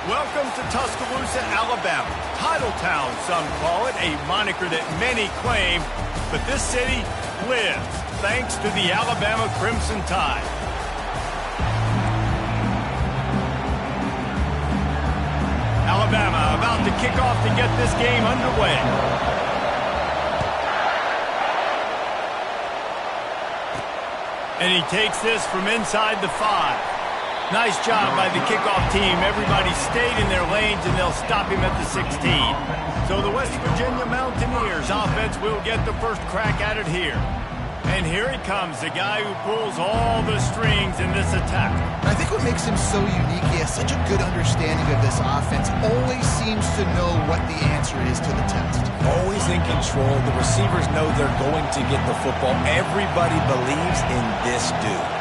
Welcome to Tuscaloosa, Alabama. Title Town, some call it, a moniker that many claim, but this city lives thanks to the Alabama Crimson Tide. Alabama about to kick off to get this game underway. And he takes this from inside the 5. Nice job by the kickoff team. Everybody stayed in their lanes, and they'll stop him at the 16. So the West Virginia Mountaineers offense will get the first crack at it here. And here he comes, the guy who pulls all the strings in this attack. I think what makes him so unique, he has such a good understanding of this offense. Always seems to know what the answer is to the test. Always in control. The receivers know they're going to get the football. Everybody believes in this dude.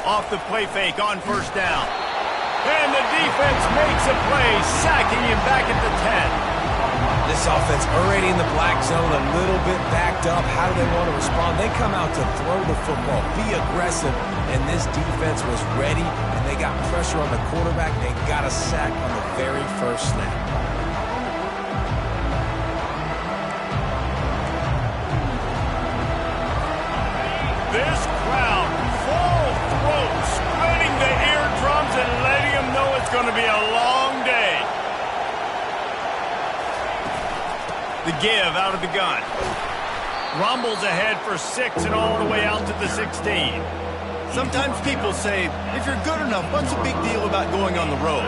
Off the play fake on first down. And the defense makes a play, sacking him back at the 10. This offense already in the black zone, a little bit backed up. How do they want to respond? They come out to throw the football, be aggressive, and this defense was ready, and they got pressure on the quarterback, and got a sack on the very first snap. This crowd, full throat, spreading the eardrums and letting them know it's going to be a long day. The give out of the gun. Rumbles ahead for 6 and all the way out to the 16. Sometimes people say, if you're good enough, what's the big deal about going on the road?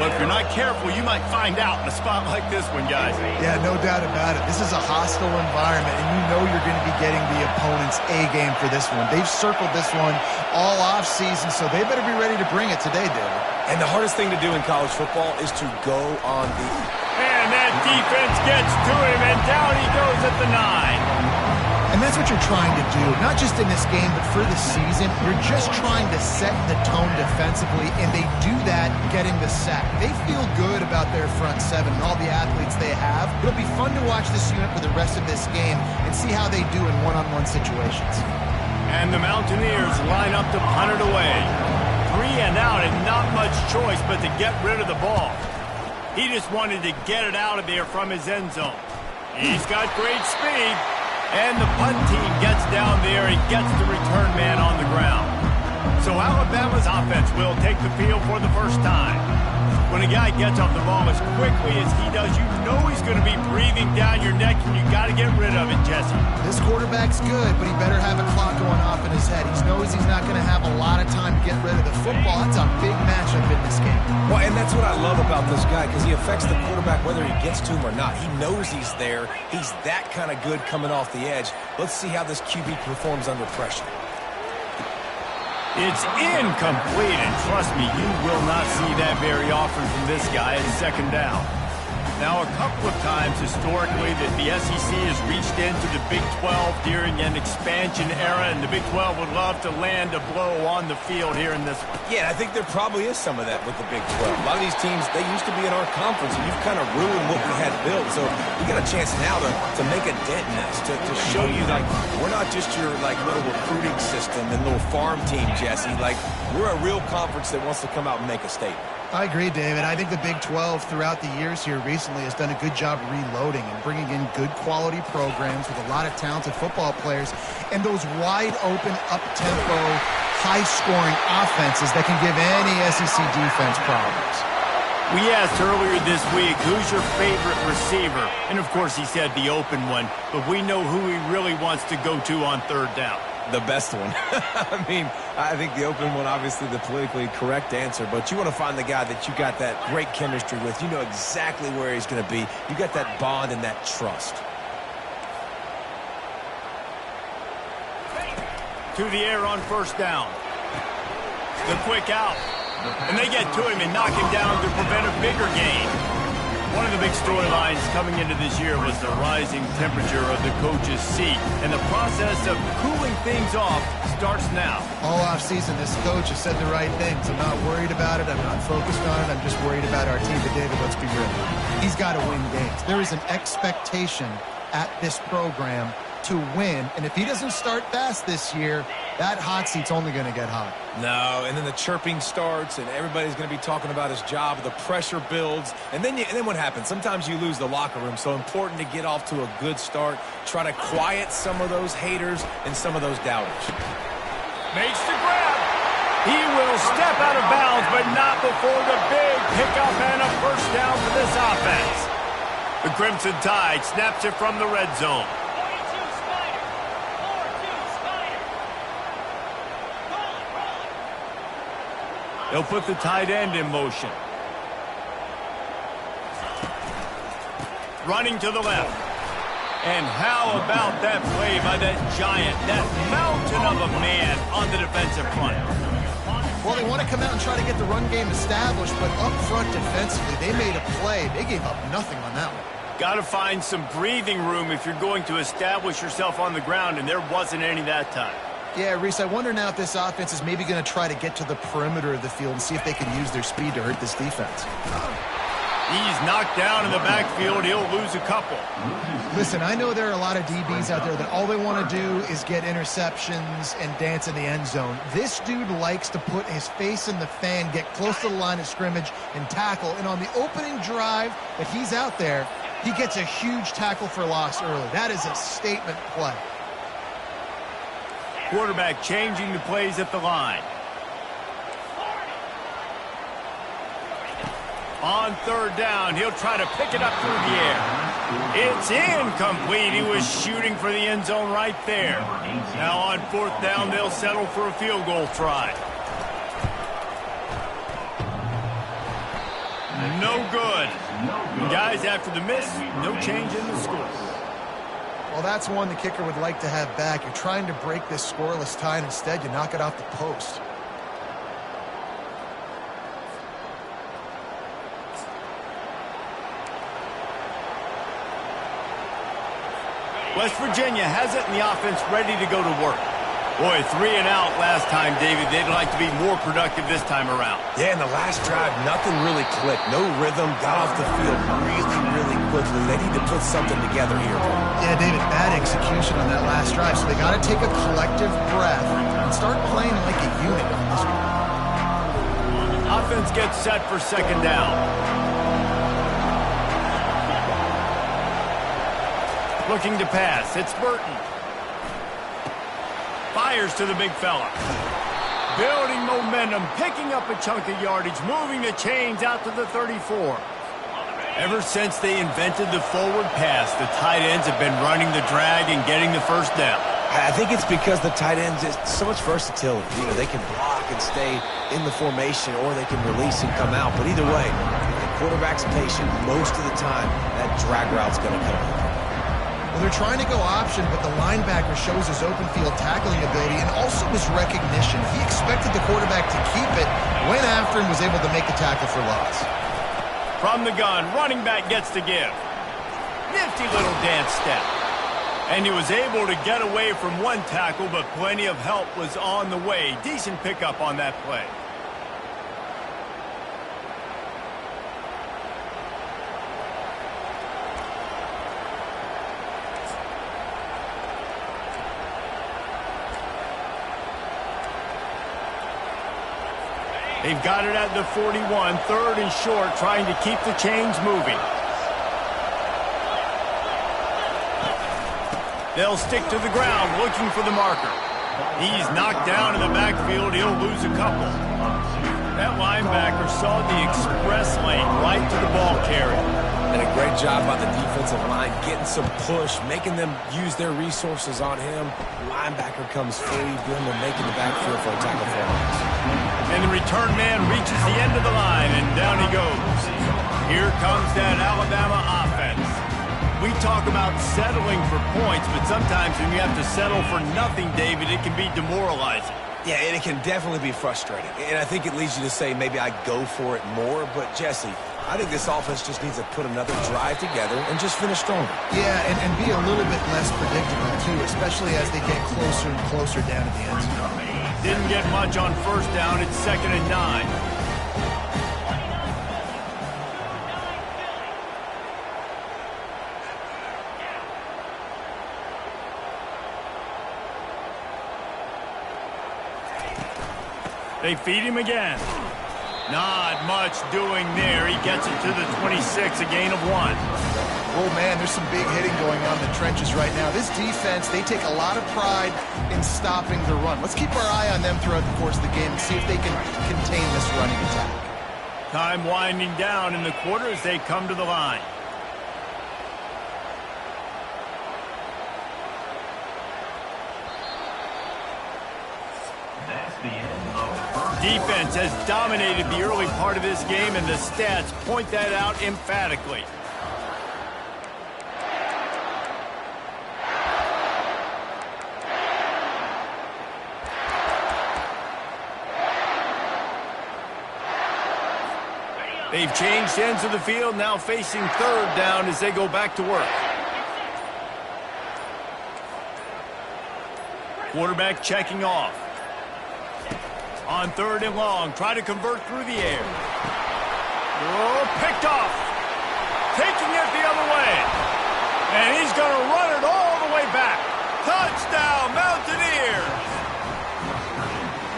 Well, if you're not careful, you might find out in a spot like this one, guys. Yeah, no doubt about it. This is a hostile environment, and you know you're going to be getting the opponent's A-game for this one. They've circled this one all off-season, so they better be ready to bring it today, David. And the hardest thing to do in college football is to go on the... And that defense gets to him, and down he goes at the 9. And that's what you're trying to do, not just in this game, but for the season. You're just trying to set the tone defensively, and they do that getting the sack. They feel good about their front 7 and all the athletes they have. It'll be fun to watch this unit for the rest of this game and see how they do in one-on-one situations. And the Mountaineers line up to punt it away. 3 and out, and not much choice but to get rid of the ball. He just wanted to get it out of there from his end zone. He's got great speed. And the punt team gets down there and gets the return man on the ground. So Alabama's offense will take the field for the first time. When a guy gets off the ball as quickly as he does, you know he's going to be breathing down your neck, and you got to get rid of it, Jesse. This quarterback's good, but he better have a clock going off in his head. He knows he's not going to have a lot of time to get rid of the football. That's a big matchup in this game. Well, and that's what I love about this guy, because he affects the quarterback whether he gets to him or not. He knows he's there. He's that kind of good coming off the edge. Let's see how this QB performs under pressure. It's incomplete, and trust me, you will not see that very often from this guy at second down. Now, a couple of times historically that the SEC has reached into the Big 12 during an expansion era, and the Big 12 would love to land a blow on the field here in this one. Yeah, I think there probably is some of that with the Big 12. A lot of these teams, they used to be in our conference, and you've kind of ruined what we had built. So we got a chance now to make a dent in this, to show you, like, we're not just your, like, little recruiting system and little farm team, Jesse. Like, we're a real conference that wants to come out and make a statement. I agree, David. I think the Big 12 throughout the years here recently has done a good job reloading and bringing in good quality programs with a lot of talented football players and those wide open, up-tempo, high-scoring offenses that can give any SEC defense problems. We asked earlier this week, who's your favorite receiver? And, of course, he said the open one, but we know who he really wants to go to on third down. The best one. I mean, I think the open one, obviously the politically correct answer, but you want to find the guy that you got that great chemistry with. You know exactly where he's going to be. You got that bond and that trust. To the air on first down. The quick out. And they get to him and knock him down to prevent a bigger gain. One of the big storylines coming into this year was the rising temperature of the coach's seat, and the process of cooling things off starts now. All offseason, this coach has said the right things. I'm not worried about it. I'm not focused on it. I'm just worried about our team. But, David, let's be real. He's got to win games. There is an expectation at this program to win, and if he doesn't start fast this year, that hot seat's only going to get hot. No, and then the chirping starts, and everybody's going to be talking about his job. The pressure builds, and then what happens? Sometimes you lose the locker room, so important to get off to a good start. Try to quiet some of those haters and some of those doubters. Makes the grab. He will step out of bounds, but not before the big pickup and a first down for this offense. The Crimson Tide snaps it from the red zone. They'll put the tight end in motion. Running to the left. And how about that play by that giant, that mountain of a man on the defensive front? Well, they want to come out and try to get the run game established, but up front defensively, they made a play. They gave up nothing on that one. Got to find some breathing room if you're going to establish yourself on the ground, and there wasn't any that time. Yeah, Reese, I wonder now if this offense is maybe going to try to get to the perimeter of the field and see if they can use their speed to hurt this defense. He's knocked down in the backfield. He'll lose a couple. Listen, I know there are a lot of DBs out there that all they want to do is get interceptions and dance in the end zone. This dude likes to put his face in the fan, get close to the line of scrimmage, and tackle. And on the opening drive that he's out there, he gets a huge tackle for loss early. That is a statement play. Quarterback changing the plays at the line. On third down, he'll try to pick it up through the air. It's incomplete. He was shooting for the end zone right there. Now on fourth down, they'll settle for a field goal try. No good. Guys, after the miss, no change in the score. Well, that's one the kicker would like to have back. You're trying to break this scoreless tie, and instead you knock it off the post. West Virginia has it, and the offense ready to go to work. Boy, 3 and out last time, David. They'd like to be more productive this time around. Yeah, in the last drive, nothing really clicked. No rhythm, got off the field really quickly. They need to put something together here. Yeah, David, bad execution on that last drive, so they got to take a collective breath and start playing like a unit on this one. Offense gets set for second down. Looking to pass. It's Burton. Fires to the big fella. Building momentum, picking up a chunk of yardage, moving the chains out to the 34. Ever since they invented the forward pass, the tight ends have been running the drag and getting the first down. I think it's because the tight ends is so much versatility. You know, they can block and stay in the formation, or they can release and come out. But either way, the quarterback's patient most of the time. That drag route's going to come. Well, they're trying to go option, but the linebacker shows his open field tackling ability and also his recognition. He expected the quarterback to keep it, went after and was able to make a tackle for loss. From the gun, running back gets to give. Nifty little dance step. And he was able to get away from one tackle, but plenty of help was on the way. Decent pickup on that play. They've got it at the 41, third and short, trying to keep the chains moving. They'll stick to the ground, looking for the marker. He's knocked down in the backfield. He'll lose a couple. That linebacker saw the express lane right to the ball carrier. And a great job by the defensive line, getting some push, making them use their resources on him. Linebacker comes free, doing the making the backfield for a tackle for loss. And the return man reaches the end of the line, and down he goes. Here comes that Alabama offense. We talk about settling for points, but sometimes when you have to settle for nothing, David, it can be demoralizing. Yeah, and it can definitely be frustrating. And I think it leads you to say maybe I go for it more. But, Jesse, I think this offense just needs to put another drive together and just finish stronger. Yeah, and be a little bit less predictable, too, especially as they get closer and closer down to the end zone. Didn't get much on first down. It's 2nd and 9. They feed him again. Not much doing there. He gets it to the 26, a gain of 1. Oh, man, there's some big hitting going on in the trenches right now. This defense, they take a lot of pride in stopping the run. Let's keep our eye on them throughout the course of the game and see if they can contain this running attack. Time winding down in the quarter as they come to the line. Defense has dominated the early part of this game, and the stats point that out emphatically. They've changed ends of the field, now facing third down as they go back to work. Quarterback checking off. On 3rd and long, try to convert through the air. Oh, picked off. Taking it the other way. And he's going to run it all the way back. Touchdown, Mountaineers!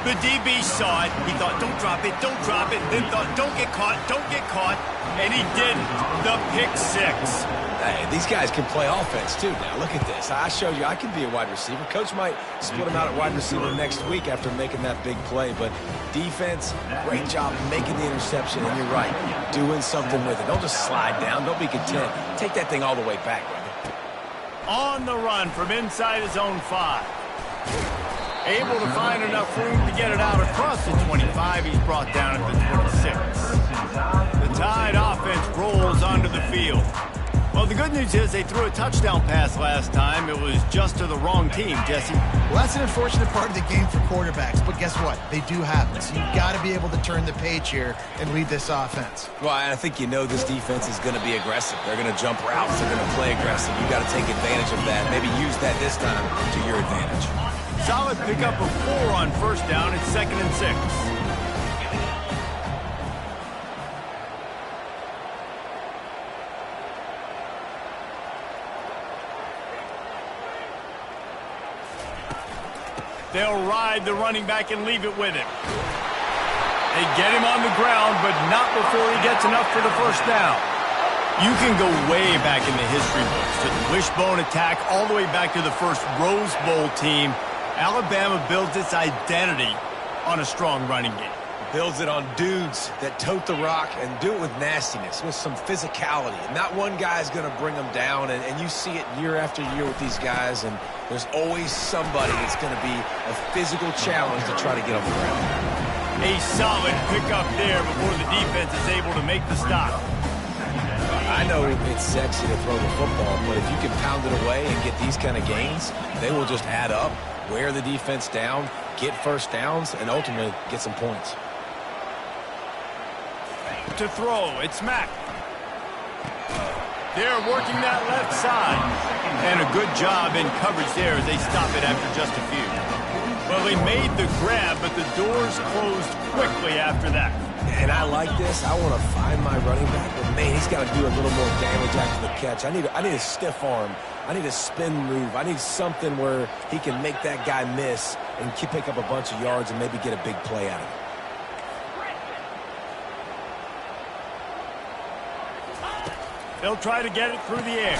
The DB saw it. He thought, don't drop it, don't drop it. Then thought, don't get caught, don't get caught. And he didn't. The pick 6. Hey, these guys can play offense, too. Now, look at this. I showed you I can be a wide receiver. Coach might split him out at wide receiver next week after making that big play. But defense, great job making the interception. And you're right, doing something with it. Don't just slide down. Don't be content. Take that thing all the way back, brother. On the run from inside his own 5. Able to find enough room to get it out across the 25. He's brought down at the 26. The Tide offense rolls onto the field. Well, the good news is they threw a touchdown pass last time. It was just to the wrong team, Jesse. Well, that's an unfortunate part of the game for quarterbacks, but guess what? They do happen. So you've got to be able to turn the page here and lead this offense. Well, I think you know this defense is going to be aggressive. They're going to jump routes. They're going to play aggressive. You've got to take advantage of that. Maybe use that this time to your advantage. Solid pickup of 4 on 1st down. It's 2nd and 6. They'll ride the running back and leave it with him. They get him on the ground, but not before he gets enough for the 1st down. You can go way back in the history books to the wishbone attack, all the way back to the first Rose Bowl team. Alabama builds its identity on a strong running game. Builds it on dudes that tote the rock and do it with nastiness, with some physicality. And not one guy's going to bring them down, and you see it year after year with these guys, and there's always somebody that's going to be a physical challenge to try to get on the ground. A solid pickup there before the defense is able to make the stop. I know it's sexy to throw the football, but if you can pound it away and get these kind of gains, they will just add up, wear the defense down, get 1st downs, and ultimately get some points. To throw, it's Mack. They're working that left side. And a good job in coverage there as they stop it after just a few. Well, they made the grab, but the doors closed quickly after that. And I like this. I want to find my running back, but man, he's got to do a little more damage after the catch. I need a stiff arm. I need a spin move. I need something where he can make that guy miss and pick up a bunch of yards and maybe get a big play out of it. They'll try to get it through the air.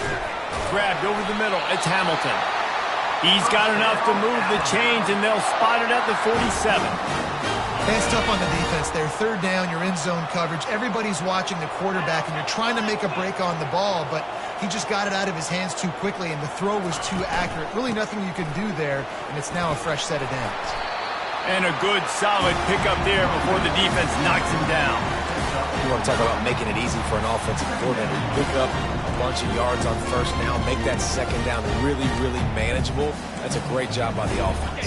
Grabbed over the middle. It's Hamilton. He's got enough to move the chains, and they'll spot it at the 47. It's tough on the defense there. 3rd down, you're in zone coverage. Everybody's watching the quarterback, and you're trying to make a break on the ball, but he just got it out of his hands too quickly, and the throw was too accurate. Really nothing you can do there, and it's now a fresh set of downs. And a good, solid pickup there before the defense knocks him down. You want to talk about making it easy for an offensive coordinator. You pick up a bunch of yards on 1st down, make that 2nd down really, really manageable. That's a great job by the offense.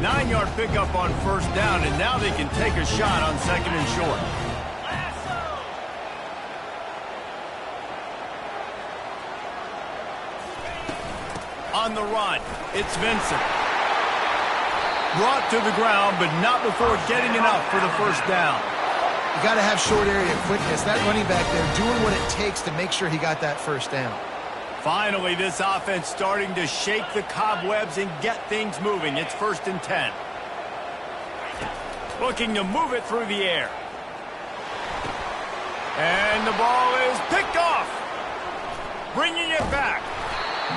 9-yard pickup on 1st down, and now they can take a shot on 2nd and short. On the run, it's Vincent. Brought to the ground, but not before getting enough for the 1st down. You got to have short area quickness. That running back there doing what it takes to make sure he got that 1st down. Finally, this offense starting to shake the cobwebs and get things moving. It's 1st and 10. Looking to move it through the air. And the ball is picked off. Bringing it back.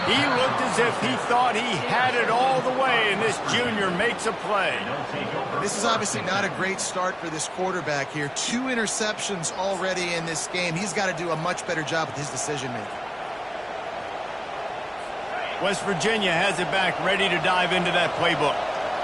He looked as if he thought he had it all the way, and this junior makes a play. This is obviously not a great start for this quarterback here. 2 interceptions already in this game. He's got to do a much better job with his decision-making. West Virginia has it back, ready to dive into that playbook.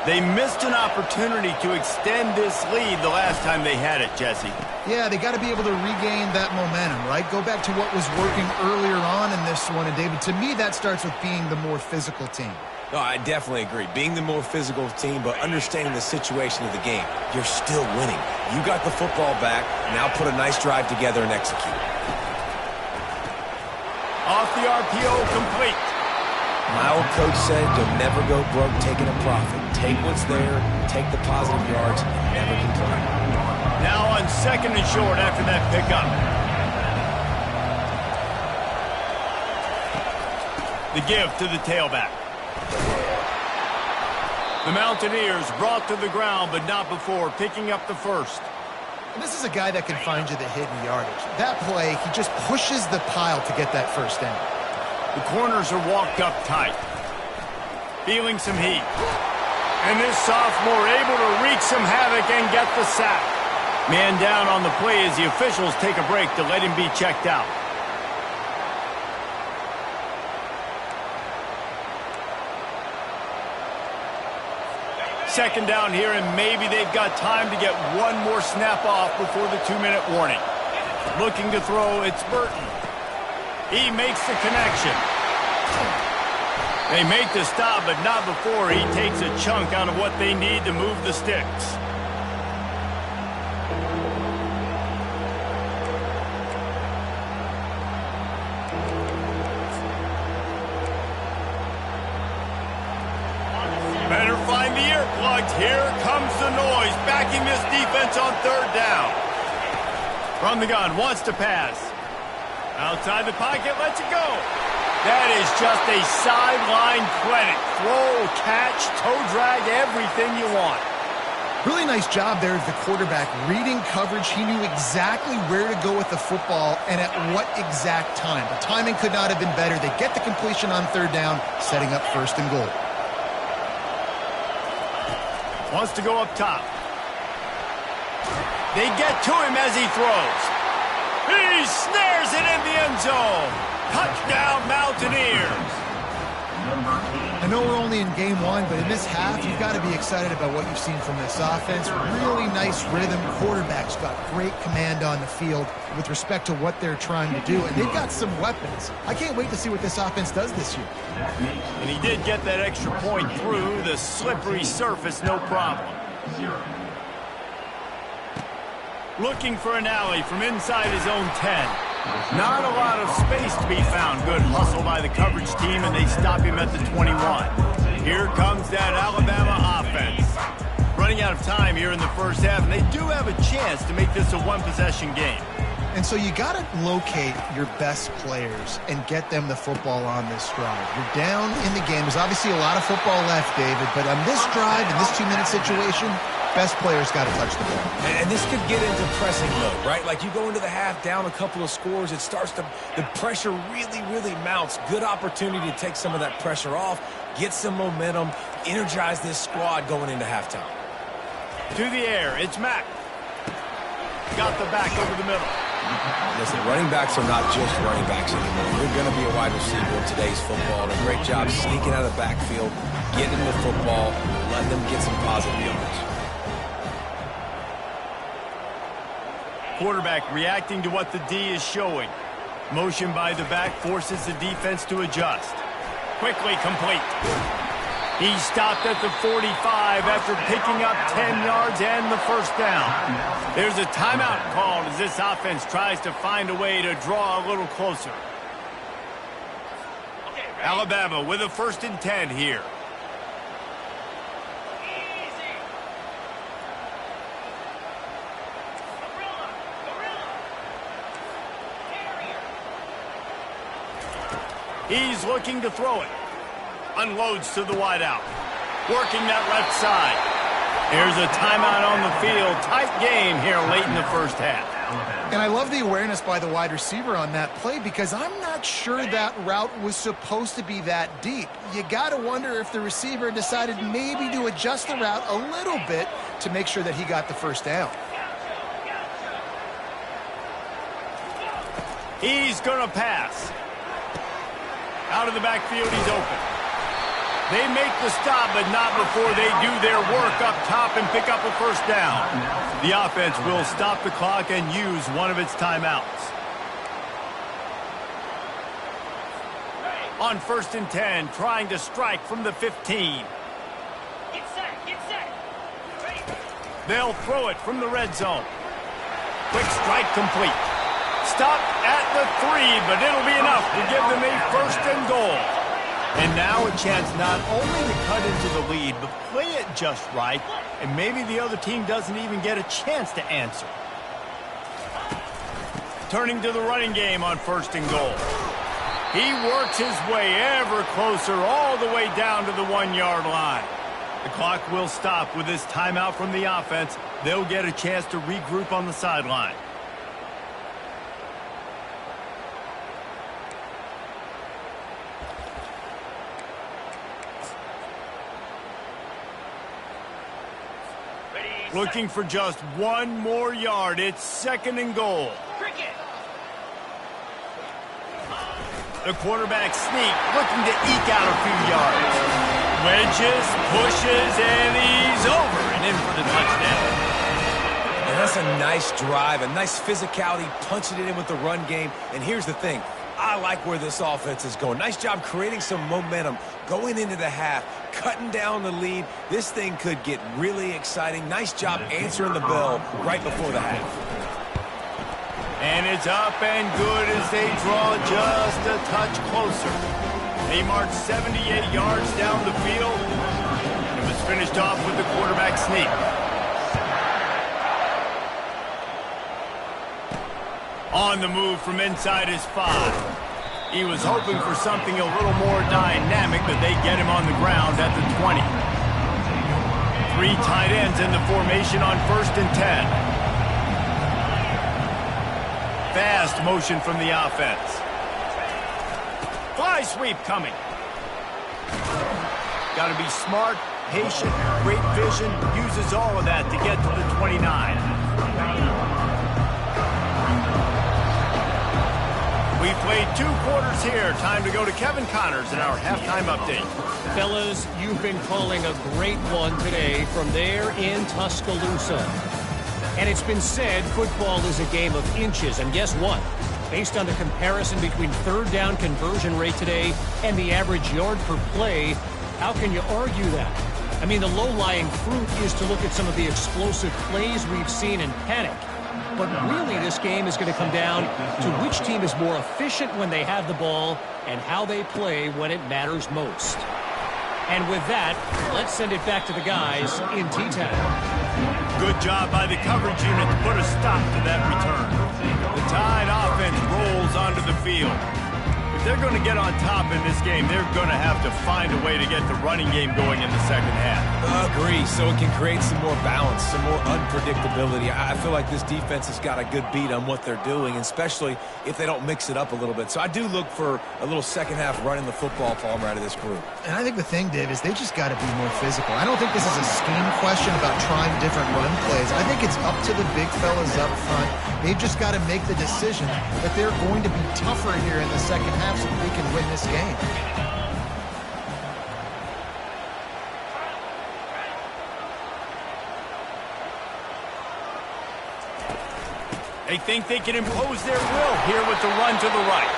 They missed an opportunity to extend this lead the last time they had it, Jesse. Yeah, they got to be able to regain that momentum, right? Go back to what was working earlier on in this one. And, David, to me, that starts with being the more physical team. No, I definitely agree. Being the more physical team, but understanding the situation of the game. You're still winning. You got the football back. Now put a nice drive together and execute. Off the RPO, complete. My old coach said you'll never go broke taking a profit. Take what's there, take the positive yards, and never complain. Now on 2nd and short after that pickup. The give to the tailback. The Mountaineers brought to the ground, but not before picking up the first. And this is a guy that can find you the hidden yardage. That play, he just pushes the pile to get that first down. The corners are walked up tight. Feeling some heat. And this sophomore able to wreak some havoc and get the sack. Man down on the play as the officials take a break to let him be checked out. Second down here, and maybe they've got time to get one more snap off before the 2-minute warning. Looking to throw, it's Burton. He makes the connection. They make the stop, but not before he takes a chunk out of what they need to move the sticks. Better find the earplugs. Here comes the noise, backing this defense on 3rd down. From the gun, wants to pass. Outside the pocket, lets it go. That is just a sideline clinic. Throw, catch, toe drag, everything you want. Really nice job there of the quarterback. Reading coverage, he knew exactly where to go with the football and at what exact time. The timing could not have been better. They get the completion on 3rd down, setting up 1st and goal. Wants to go up top. They get to him as he throws. He snares it in the end zone. Touchdown, Mountaineers. I know we're only in game 1, but in this half, you've got to be excited about what you've seen from this offense. Really nice rhythm. Quarterback's got great command on the field with respect to what they're trying to do, and they've got some weapons. I can't wait to see what this offense does this year. And he did get that extra point through the slippery surface, no problem. Looking for an alley from inside his own 10. Not a lot of space to be found. Good hustle by the coverage team, and they stop him at the 21. Here comes that Alabama offense. Running out of time here in the first half, and they do have a chance to make this a one-possession game. And so you got to locate your best players and get them the football on this drive. You're down in the game. There's obviously a lot of football left, David, but on this drive, in this 2-minute situation, best players got to touch the ball. And this could get into pressing mode, right? Like you go into the half down a couple of scores, it starts to, the pressure really mounts. Good opportunity to take some of that pressure off, get some momentum, energize this squad going into halftime. To the air, it's Mack. Got the back over the middle. Listen, running backs are not just running backs anymore. You're going to be a wide receiver in today's football. And a great job sneaking out of the backfield, getting the football, letting them get some positive yards. Quarterback reacting to what the D is showing. Motion by the back forces the defense to adjust. Quickly complete. He stopped at the 45 after picking up 10 yards and the first down. There's a timeout called as this offense tries to find a way to draw a little closer. Alabama with a 1st and 10 here. He's looking to throw it. Unloads to the wideout. Working that left side. Here's a timeout on the field. Tight game here late in the first half. And I love the awareness by the wide receiver on that play because I'm not sure that route was supposed to be that deep. You got to wonder if the receiver decided maybe to adjust the route a little bit to make sure that he got the first down. He's going to pass. Out of the backfield, he's open. They make the stop, but not before they do their work up top and pick up a first down. The offense will stop the clock and use one of its timeouts. On 1st and 10, trying to strike from the 15. Get set. They'll throw it from the red zone. Quick strike complete. Stop at the 3, but it'll be enough to give them a 1st and goal. And now a chance not only to cut into the lead, but play it just right, and maybe the other team doesn't even get a chance to answer. Turning to the running game on 1st and goal. He works his way ever closer all the way down to the 1-yard line. The clock will stop with this timeout from the offense. They'll get a chance to regroup on the sideline. Looking for just one more yard. It's 2nd and goal. The quarterback sneak, looking to eke out a few yards. Wedges, pushes, and he's over and in for the touchdown. And that's a nice drive, a nice physicality, punching it in with the run game. And here's the thing. I like where this offense is going. Nice job creating some momentum, going into the half, cutting down the lead. This thing could get really exciting. Nice job answering the bell right before the half. And it's up and good as they draw just a touch closer. They march 78 yards down the field. It was finished off with the quarterback sneak. On the move from inside his 5. He was hoping for something a little more dynamic, but they get him on the ground at the 20. 3 tight ends in the formation on 1st and 10. Fast motion from the offense. Fly sweep coming. Got to be smart, patient, great vision. Uses all of that to get to the 29. We played 2 quarters here. Time to go to Kevin Connors in our halftime update. Fellas, you've been calling a great one today from there in Tuscaloosa. And it's been said football is a game of inches. And guess what? Based on the comparison between 3rd down conversion rate today and the average yard per play, how can you argue that? I mean, the low-lying fruit is to look at some of the explosive plays we've seen in panic. But really, this game is going to come down to which team is more efficient when they have the ball and how they play when it matters most. And with that, let's send it back to the guys in T-Town. Good job by the coverage unit to put a stop to that return. The Tide offense rolls onto the field. If they're going to get on top in this game, they're going to have to find a way to get the running game going in the second half. Agree, so it can create some more balance, some more unpredictability. I feel like this defense has got a good beat on what they're doing, especially if they don't mix it up a little bit. So I do look for a little second half running the football, Palmer, out of this group. And I think the thing, Dave, is they just got to be more physical. I don't think this is a scheme question about trying different run plays. I think it's up to the big fellas up front. They've just got to make the decision that they're going to be tougher here in the second half so that they can win this game. They think they can impose their will here with the run to the right.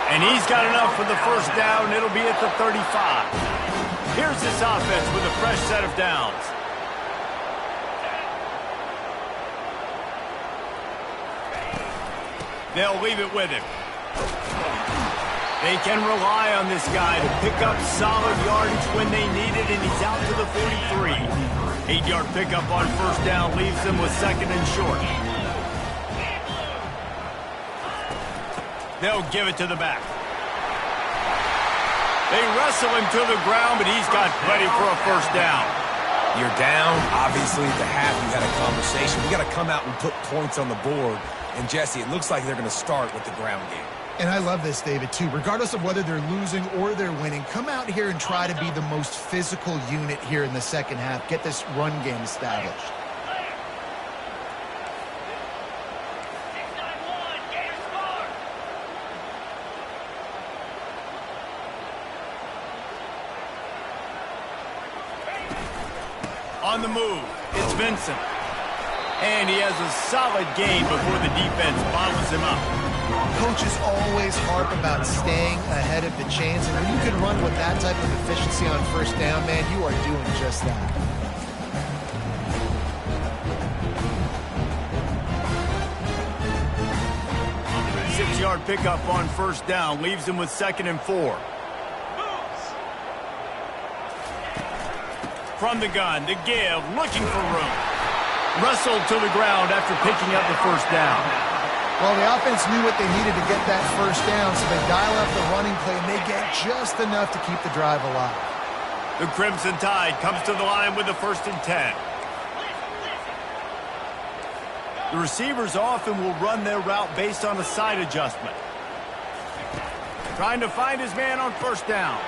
And he's got enough for the first down. It'll be at the 35. Here's this offense with a fresh set of downs. They'll leave it with him. They can rely on this guy to pick up solid yardage when they need it, and he's out to the 43. 8-yard pickup on first down leaves them with 2nd and short. They'll give it to the back. They wrestle him to the ground, but he's got plenty for a first down. You're down. Obviously, at the half, you had a conversation. We got to come out and put points on the board. And, Jesse, it looks like they're going to start with the ground game. And I love this, David, too. Regardless of whether they're losing or they're winning, come out here and try to be the most physical unit here in the second half. Get this run game established. On the move, it's Vincent. And he has a solid game before the defense bottles him up. Coaches always harp about staying ahead of the chains, and when you can run with that type of efficiency on first down, man, you are doing just that. Six-yard pickup on first down leaves him with 2nd and 4. From the gun, the give, looking for room. Wrestled to the ground after picking up the first down. Well, the offense knew what they needed to get that first down, so they dial up the running play, and they get just enough to keep the drive alive. The Crimson Tide comes to the line with the 1st and 10. The receivers often will run their route based on a side adjustment. Trying to find his man on first down.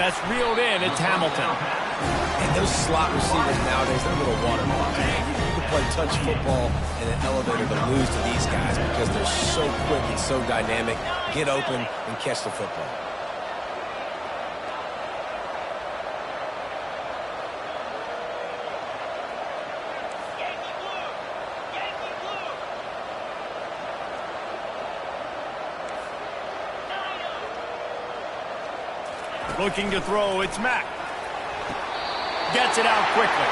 That's reeled in. It's Hamilton. And those slot receivers nowadays, they're little water bottles, man. You can play touch football in an elevator to lose to these guys because they're so quick and so dynamic. Get open and catch the football. Looking to throw, it's Mack. Gets it out quickly.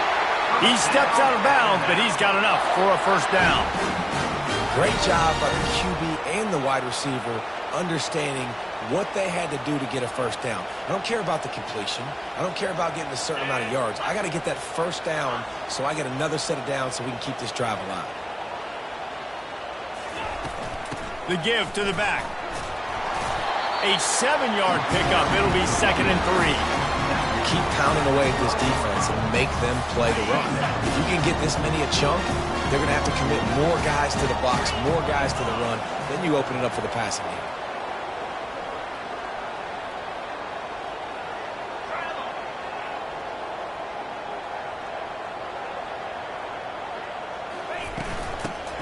He steps out of bounds, but he's got enough for a first down. Great job by the QB and the wide receiver understanding what they had to do to get a first down. I don't care about the completion. I don't care about getting a certain amount of yards. I got to get that first down so I get another set of downs so we can keep this drive alive. The give to the back. A 7-yard pickup. It'll be 2nd and 3. Keep pounding away at this defense and make them play the run. If you can get this many a chunk, they're going to have to commit more guys to the box, more guys to the run. Then you open it up for the passing game.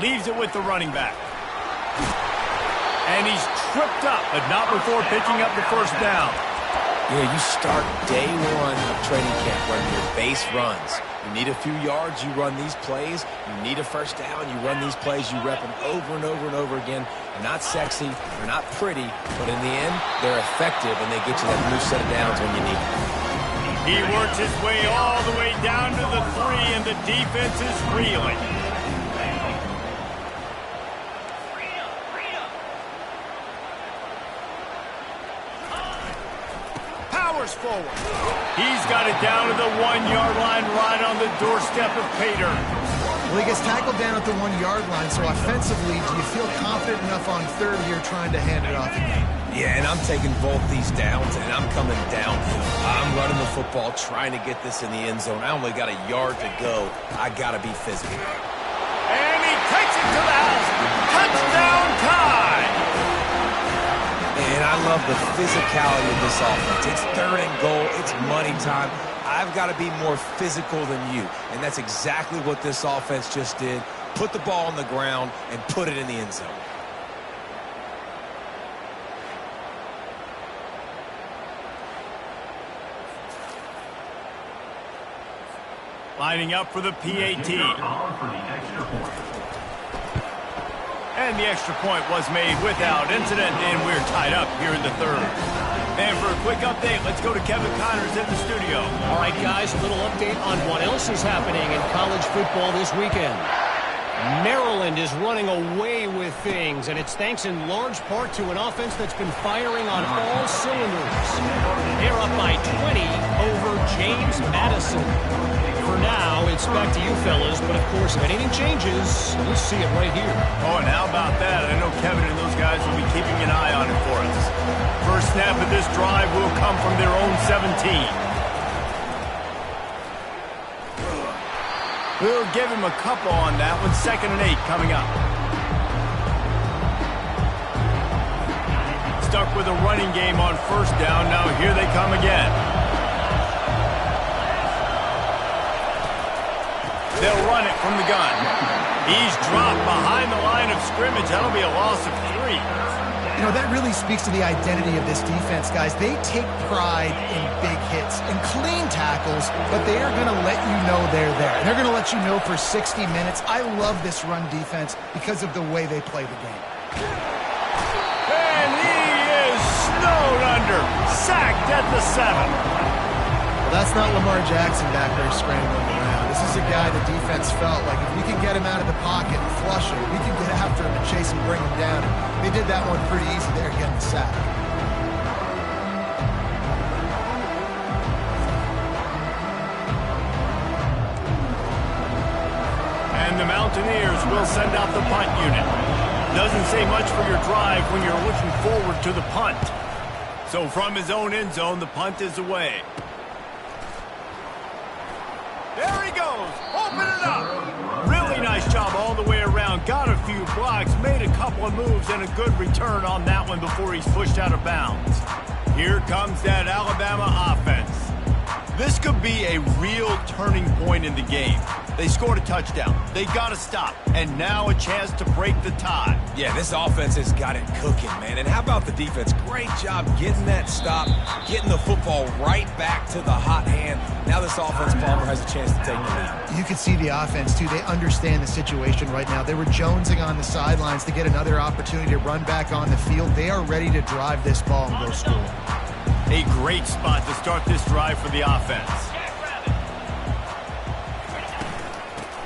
Leaves it with the running back. And he's tripped up, but not before picking up the first down. You know, you start day one of training camp running your base runs. You need a few yards, you run these plays. You need a first down, you run these plays. You rep them over and over and over again. They're not sexy, they're not pretty, but in the end, they're effective, and they get you that new set of downs when you need them. He works his way all the way down to the 3, and the defense is reeling. Forward. He's got it down to the 1-yard line right on the doorstep of Pater. Well, he gets tackled down at the 1-yard line, so offensively, do you feel confident enough on third here trying to hand it off again? Yeah, and I'm taking both these downs, and I'm coming downhill. I'm running the football, trying to get this in the end zone. I only got a yard to go. I got to be physical. And he takes it to the house. Touchdown time! And I love the physicality of this offense. It's 3rd and goal. It's money time. I've got to be more physical than you. And that's exactly what this offense just did. Put the ball on the ground and put it in the end zone. Lining up for the PAT. And the extra point was made without incident, and we're tied up here in the 3rd. And for a quick update, let's go to Kevin Connors in the studio. All right, guys, a little update on what else is happening in college football this weekend. Maryland is running away with things, and it's thanks in large part to an offense that's been firing on all cylinders. They're up by 20 over James Madison. For now, it's back to you fellas, but of course, if anything changes, you'll see it right here. Oh, and how about that? I know Kevin and those guys will be keeping an eye on it for us. First snap of this drive will come from their own 17. We'll give him a couple on that one. 2nd and 8 coming up. Stuck with a running game on 1st down. Now here they come again. They'll run it from the gun. He's dropped behind the line of scrimmage. That'll be a loss of 3. You know, that really speaks to the identity of this defense, guys. They take pride in big hits and clean tackles, but they are going to let you know they're there. They're going to let you know for 60 minutes. I love this run defense because of the way they play the game. And he is snowed under. Sacked at the 7. Well, that's not Lamar Jackson back there scrambling around. This is a guy the defense felt like if we can get him out of the pocket and flush him, we can get after him and chase him, bring him down. And they did that one pretty easy there, getting the sack. And the Mountaineers will send out the punt unit. Doesn't say much for your drive when you're looking forward to the punt. So from his own end zone, the punt is away. There he goes. Open it up. Really nice job all the way around. Got a few blocks, made a couple of moves, and a good return on that one before he's pushed out of bounds. Here comes that Alabama offense. This could be a real turning point in the game. They scored a touchdown. They got to stop. And now a chance to break the tie. Yeah, this offense has got it cooking, man. And how about the defense? Great job getting that stop, getting the football right back to the hot hand. Now this offense, Palmer, has a chance to take the lead. You can see the offense, too. They understand the situation right now. They were jonesing on the sidelines to get another opportunity to run back on the field. They are ready to drive this ball and go score. A great spot to start this drive for the offense.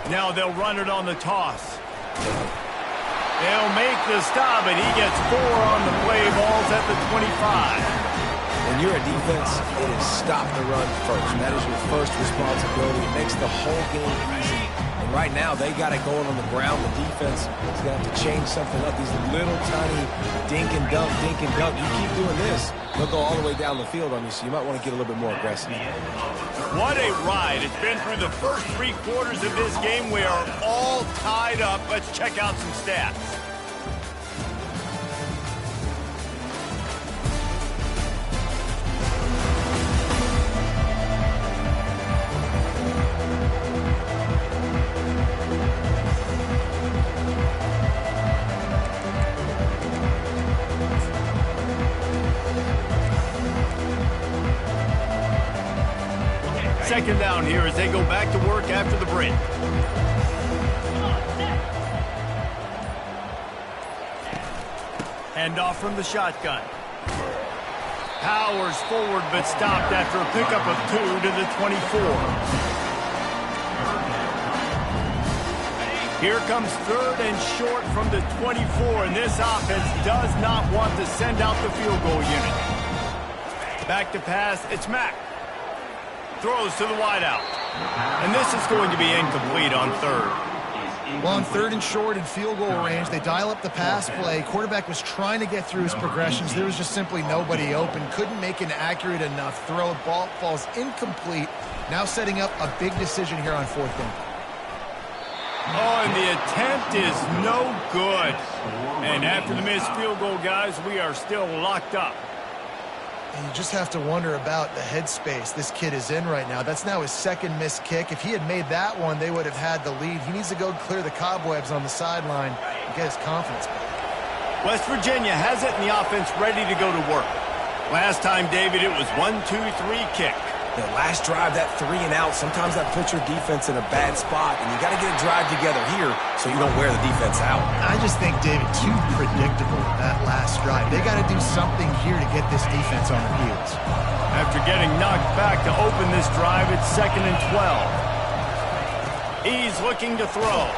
Now they'll run it on the toss. They'll make the stop, and he gets 4 on the play. Ball's at the 25. When you're a defense, it is stop the run first. That is your first responsibility. It makes the whole game easy. And right now, they got it going on the ground. The defense is going to have to change something up. These little tiny dink and dunk, dink and dunk. You keep doing this, they'll go all the way down the field on you, so you might want to get a little bit more aggressive. What a ride. It's been through the first 3 quarters of this game. We are all tied up. Let's check out some stats. Second down here as they go back to work after the break. Hand off from the shotgun. Powers forward but stopped after a pickup of 2 to the 24. Here comes 3rd and short from the 24, and this offense does not want to send out the field goal unit. Back to pass, it's Mack. Throws to the wideout. And this is going to be incomplete on 3rd. Well, on 3rd and short in field goal range, they dial up the pass play. Quarterback was trying to get through his progressions. There was just simply nobody open. Couldn't make an accurate enough throw. Ball falls incomplete. Now setting up a big decision here on 4th down. Oh, and the attempt is no good. And after the missed field goal, guys, we are still locked up. And you just have to wonder about the headspace this kid is in right now. That's now his 2nd missed kick. If he had made that one, they would have had the lead. He needs to go clear the cobwebs on the sideline and get his confidence back. West Virginia has it in the offense ready to go to work. Last time, David, it was 1-2-3 kick. The last drive, that 3 and out, sometimes that puts your defense in a bad spot, and you got to get a drive together here so you don't wear the defense out. I just think, David, too predictable that last drive. They got to do something here to get this defense on their heels. After getting knocked back to open this drive, it's 2nd and 12. He's looking to throw.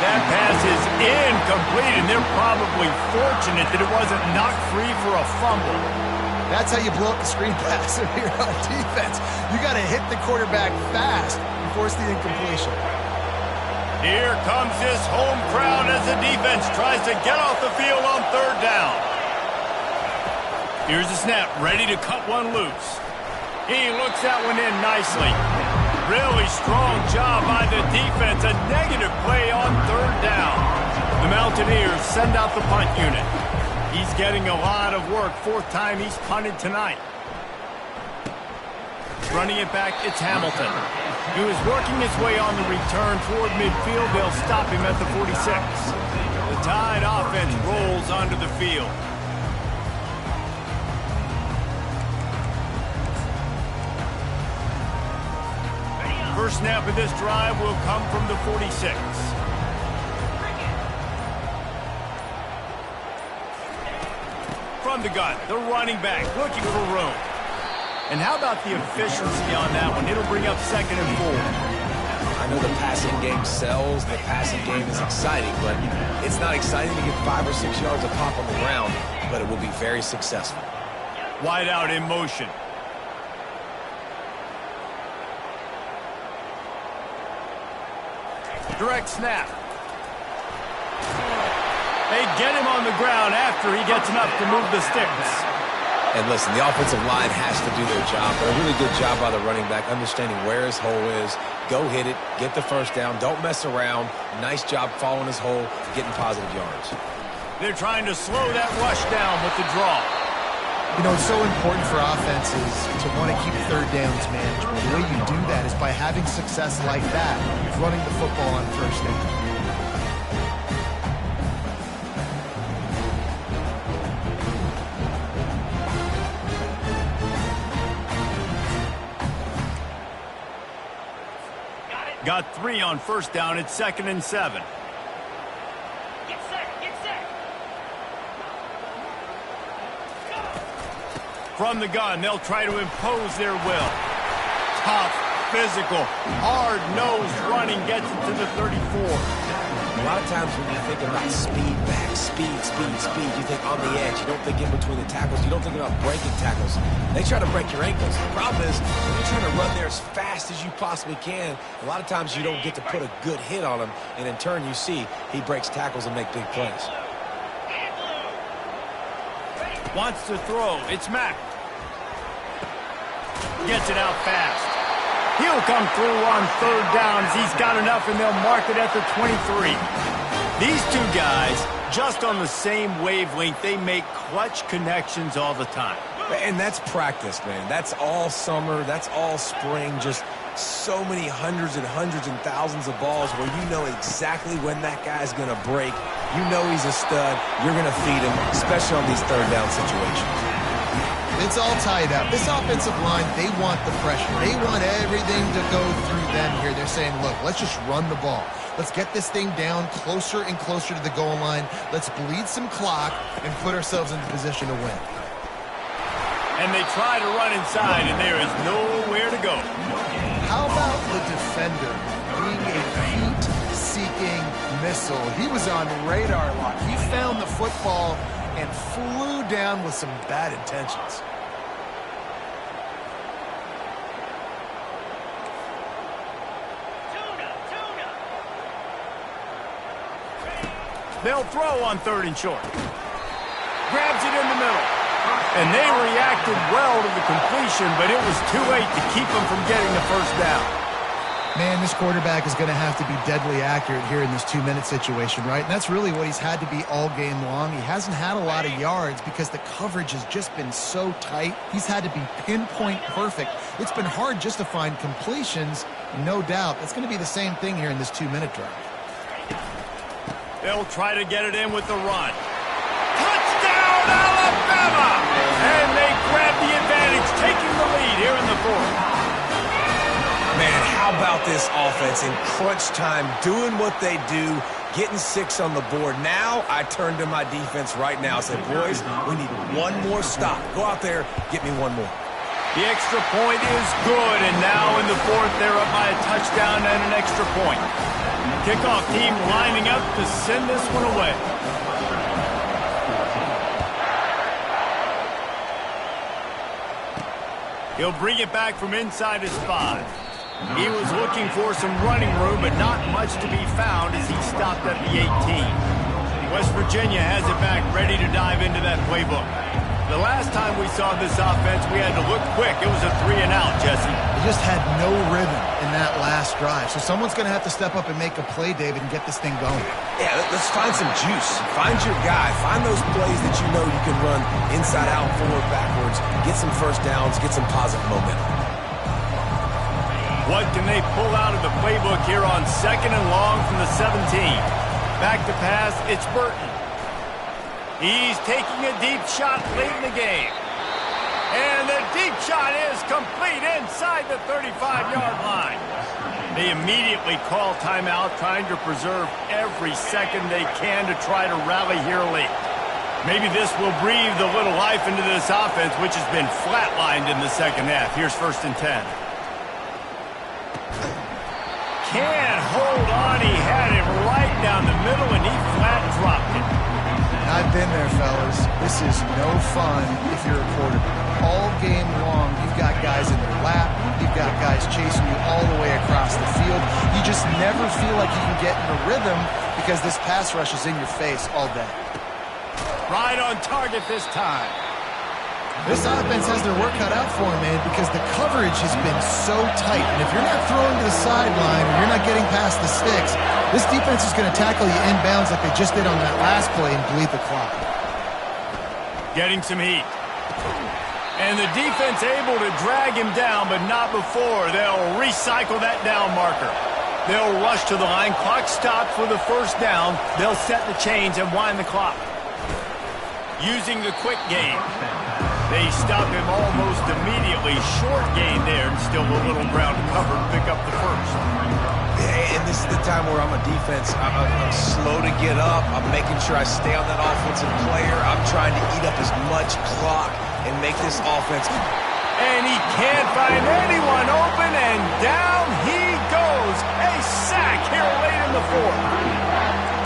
That pass is incomplete, and they're probably fortunate that it wasn't knocked free for a fumble. That's how you blow up the screen pass if you're on defense. You got to hit the quarterback fast and force the incompletion. Here comes this home crowd as the defense tries to get off the field on 3rd down. Here's the snap, ready to cut one loose. He looks that one in nicely. Really strong job by the defense. A negative play on third down. The Mountaineers send out the punt unit. He's getting a lot of work. Fourth time he's punted tonight. Running it back, it's Hamilton. He was working his way on the return toward midfield. They'll stop him at the 46. The Tide offense rolls onto the field. First snap of this drive will come from the 46. From the gun, the running back looking for room. And how about the efficiency on that one? It'll bring up 2nd and 4. I know the passing game sells, the passing game is exciting, but it's not exciting to get 5 or 6 yards of pop on the ground, but it will be very successful. Wide out in motion. Direct snap. They get him on the ground after he gets enough to move the sticks. And listen, the offensive line has to do their job, but a really good job by the running back, understanding where his hole is. Go hit it, get the first down, don't mess around. Nice job following his hole, getting positive yards. They're trying to slow that rush down with the draw. You know, it's so important for offenses to want to keep third downs manageable. The way you do that is by having success like that, running the football on first down. Got 3 on first down. It's 2nd and 7. Get set, get set. From the gun, they'll try to impose their will. Tough, physical, hard-nosed running gets it to the 34. A lot of times when you think about speed back, speed, you think on the edge. You don't think in between the tackles. You don't think about breaking tackles. They try to break your ankles. The problem is when you're trying to run there as fast as you possibly can, a lot of times you don't get to put a good hit on him, and in turn you see he breaks tackles and make big plays. Wants to throw. It's Mack. Gets it out fast. He'll come through on third down as he's got enough, and they'll mark it at the 23. These two guys, just on the same wavelength, they make clutch connections all the time. And that's practice, man. That's all summer. That's all spring. Just so many hundreds and thousands of balls where you know exactly when that guy's going to break. You know he's a stud. You're going to feed him, especially on these third down situations. It's all tied up. This offensive line, they want the pressure. They want everything to go through them here. They're saying, look, let's just run the ball. Let's get this thing down closer and closer to the goal line. Let's bleed some clock and put ourselves into position to win. And they try to run inside, and there is nowhere to go. How about the defender being a heat-seeking missile? He was on radar lock. He found the football and flew down with some bad intentions. They'll throw on 3rd and short. Grabs it in the middle. And they reacted well to the completion, but it was too late to keep them from getting the first down. Man, this quarterback is going to have to be deadly accurate here in this 2-minute situation, right? And that's really what he's had to be all game long. He hasn't had a lot of yards because the coverage has just been so tight. He's had to be pinpoint perfect. It's been hard just to find completions, no doubt. That's going to be the same thing here in this 2-minute drive. They'll try to get it in with the run. Touchdown, Alabama! And they grab the advantage, taking the lead here in the 4th. Man, how about this offense in crunch time, doing what they do, getting 6 on the board. Now I turn to my defense right now and say, boys, we need one more stop. Go out there, get me one more. The extra point is good, and now in the 4th, they're up by a touchdown and an extra point. Kickoff team lining up to send this one away. He'll bring it back from inside his 5. He was looking for some running room, but not much to be found as he stopped at the 18. West Virginia has it back, ready to dive into that playbook. The last time we saw this offense, we had to look quick. It was a 3-and-out, Jesse. They just had no rhythm in that last drive. So someone's going to have to step up and make a play, David, and get this thing going. Yeah, let's find some juice. Find your guy. Find those plays that you know you can run inside out, forward, backwards. Get some first downs. Get some positive momentum. What can they pull out of the playbook here on 2nd and long from the 17? Back to pass, it's Burton. He's taking a deep shot late in the game. And the deep shot is complete inside the 35-yard line. They immediately call timeout, trying to preserve every second they can to try to rally here late. Maybe this will breathe a little life into this offense, which has been flatlined in the second half. Here's 1st and 10. Can't hold on. He had it right down the middle, and he flat dropped it. I've been there, fellas. This is no fun if you're a quarterback. All game long, you've got guys in your lap. You've got guys chasing you all the way across the field. You just never feel like you can get in a rhythm because this pass rush is in your face all day. Right on target this time. This offense has their work cut out for them, man, because the coverage has been so tight. And if you're not throwing to the sideline or you're not getting past the sticks, this defense is going to tackle you inbounds like they just did on that last play and bleed the clock. Getting some heat. And the defense able to drag him down, but not before. They'll recycle that down marker. They'll rush to the line. Clock stopped for the 1st down. They'll set the chains and wind the clock. Using the quick game. They stop him almost immediately. Short gain there, and still a little ground to cover to pick up the 1st. And this is the time where I'm a defense. I'm slow to get up. I'm making sure I stay on that offensive player. I'm trying to eat up as much clock and make this offense. And he can't find anyone open, and down he goes. A sack here late in the 4th.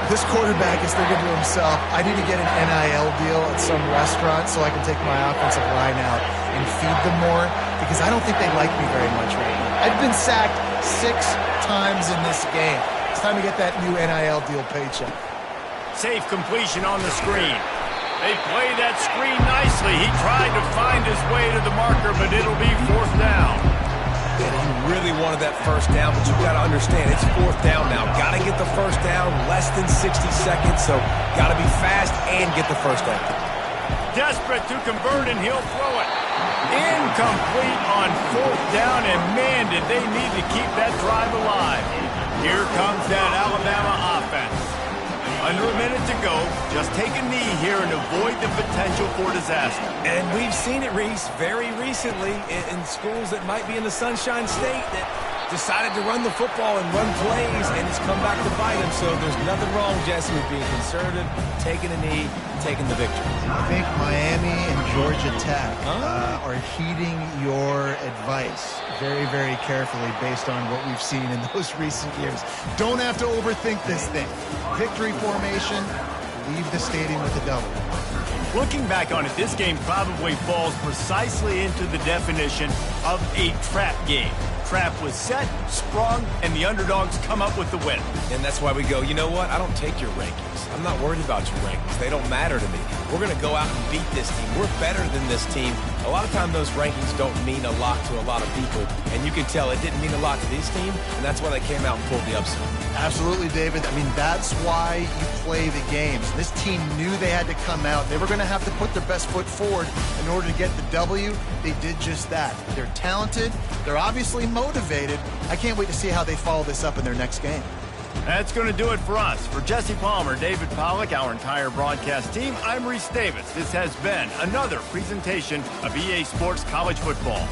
This quarterback is thinking to himself, I need to get an NIL deal at some restaurant so I can take my offensive line out and feed them more, because I don't think they like me very much right now. I've been sacked 6 times in this game. It's time to get that new NIL deal paycheck. Safe completion on the screen. They play that screen nicely. He tried to find his way to the marker, but it'll be 4th down. And he really wanted that 1st down, but you've got to understand, it's 4th down now. Got to get the 1st down, less than 60 seconds, so got to be fast and get the 1st down. Desperate to convert, and he'll throw it. Incomplete on 4th down, and man, did they need to keep that drive alive. Here comes that Alabama offense. Under a minute to go, just take a knee here and avoid the potential for disaster. And we've seen it, Reese, very recently in schools that might be in the Sunshine State that decided to run the football and run plays, and it's come back to bite them. So there's nothing wrong, Jesse, with being conservative, taking a knee, taking the victory. I think Miami and Georgia Tech are heeding your advice very, very carefully based on what we've seen in those recent years. Don't have to overthink this thing. Victory formation, leave the stadium with a W. Looking back on it, this game probably falls precisely into the definition of a trap game. Trap was set, sprung, and the underdogs come up with the win. And that's why we go, you know what? I don't take your rankings. I'm not worried about your rankings. They don't matter to me. We're going to go out and beat this team. We're better than this team. A lot of times those rankings don't mean a lot to a lot of people, and you can tell it didn't mean a lot to this team, and that's why they came out and pulled the upset. Absolutely, David. I mean, that's why you play the games. This team knew they had to come out. They were going to have to put their best foot forward in order to get the W. They did just that. They're talented. They're obviously motivated. I can't wait to see how they follow this up in their next game. That's going to do it for us. For Jesse Palmer, David Pollack, our entire broadcast team, I'm Reese Davis. This has been another presentation of EA Sports College Football.